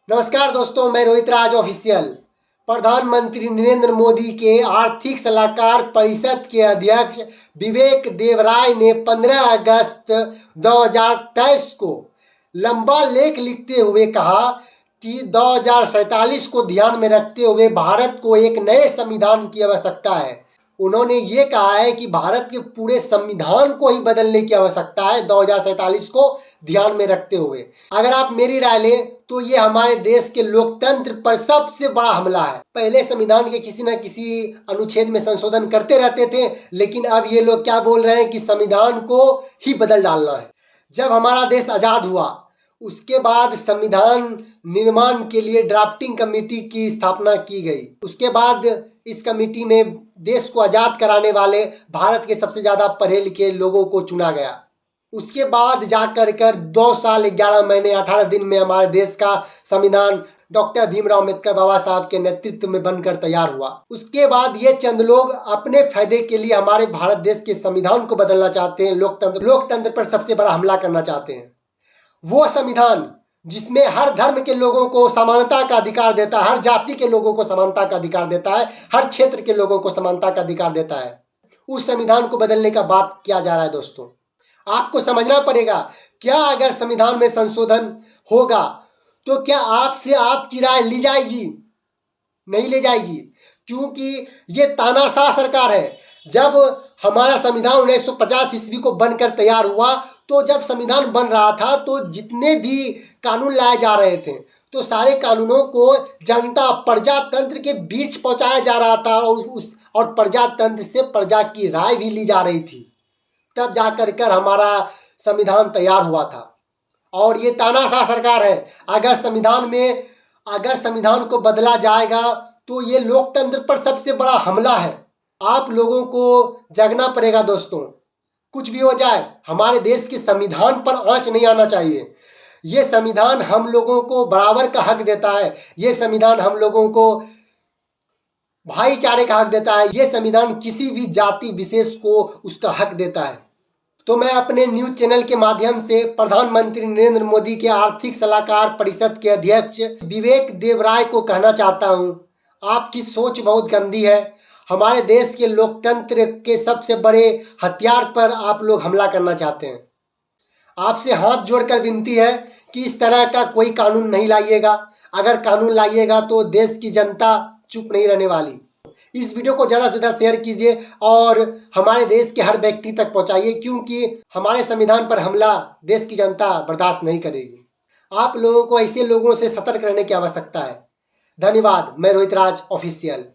नमस्कार दोस्तों, मैं रोहित राज ऑफिशियल। प्रधानमंत्री नरेंद्र मोदी के आर्थिक सलाहकार परिषद के अध्यक्ष विवेक देवराय ने 15 अगस्त 2023 को लंबा लेख लिखते हुए कहा कि 2047 को ध्यान में रखते हुए भारत को एक नए संविधान की आवश्यकता है। उन्होंने ये कहा है कि भारत के पूरे संविधान को ही बदलने की आवश्यकता है 2047 को ध्यान में रखते हुए। अगर आप मेरी राय लें तो ये हमारे देश के लोकतंत्र पर सबसे बड़ा हमला है। पहले संविधान के किसी न किसी अनुच्छेद में संशोधन करते रहते थे, लेकिन अब ये लोग क्या बोल रहे हैं कि संविधान को ही बदल डालना है। जब हमारा देश आज़ाद हुआ उसके बाद संविधान निर्माण के लिए ड्राफ्टिंग कमेटी की स्थापना की गई। उसके बाद इस कमेटी में देश को आज़ाद कराने वाले भारत के सबसे ज़्यादा पढ़े लिखे लोगों को चुना गया। उसके बाद जाकर 2 साल 11 महीने 18 दिन में हमारे देश का संविधान डॉक्टर भीमराव अंबेडकर बाबा साहब के नेतृत्व में बनकर तैयार हुआ। उसके बाद ये चंद लोग अपने फायदे के लिए हमारे भारत देश के संविधान को बदलना चाहते हैं, लोकतंत्र पर सबसे बड़ा हमला करना चाहते हैं। वो संविधान जिसमें हर धर्म के लोगों को समानता का अधिकार देता है, हर जाति के लोगों को समानता का अधिकार देता है, हर क्षेत्र के लोगों को समानता का अधिकार देता है, उस संविधान को बदलने का बात किया जा रहा है। दोस्तों, आपको समझना पड़ेगा, क्या अगर संविधान में संशोधन होगा तो क्या आपसे आपकी राय ली जाएगी? नहीं ले जाएगी, क्योंकि ये तानाशाह सरकार है। जब हमारा संविधान 1950 ईस्वी को बनकर तैयार हुआ तो जब संविधान बन रहा था तो जितने भी कानून लाए जा रहे थे तो सारे कानूनों को जनता प्रजातंत्र के बीच पहुंचाया जा रहा था और प्रजातंत्र से प्रजा की राय भी ली जा रही थी। तब जाकर हमारा संविधान तैयार हुआ था। और ये तानाशाह सरकार है। अगर संविधान को बदला जाएगा तो ये लोकतंत्र पर सबसे बड़ा हमला है। आप लोगों को जगना पड़ेगा दोस्तों। कुछ भी हो जाए, हमारे देश के संविधान पर आंच नहीं आना चाहिए। ये संविधान हम लोगों को बराबर का हक देता है। ये संविधान हम लोगों को भाईचारे का हक देता है। ये संविधान किसी भी जाति विशेष को उसका हक देता है। तो मैं अपने न्यूज चैनल के माध्यम से प्रधानमंत्री नरेंद्र मोदी के आर्थिक सलाहकार परिषद के अध्यक्ष विवेक देवराय को कहना चाहता हूं, आपकी सोच बहुत गंदी है। हमारे देश के लोकतंत्र के सबसे बड़े हथियार पर आप लोग हमला करना चाहते हैं। आपसे हाथ जोड़कर विनती है कि इस तरह का कोई कानून नहीं लाइएगा। अगर कानून लाइएगा तो देश की जनता चुप नहीं रहने वाली। इस वीडियो को ज़्यादा से ज़्यादा शेयर कीजिए और हमारे देश के हर व्यक्ति तक पहुंचाइए, क्योंकि हमारे संविधान पर हमला देश की जनता बर्दाश्त नहीं करेगी। आप लोगों को ऐसे लोगों से सतर्क रहने की आवश्यकता है। धन्यवाद। मैं रोहित राज ऑफिशियल।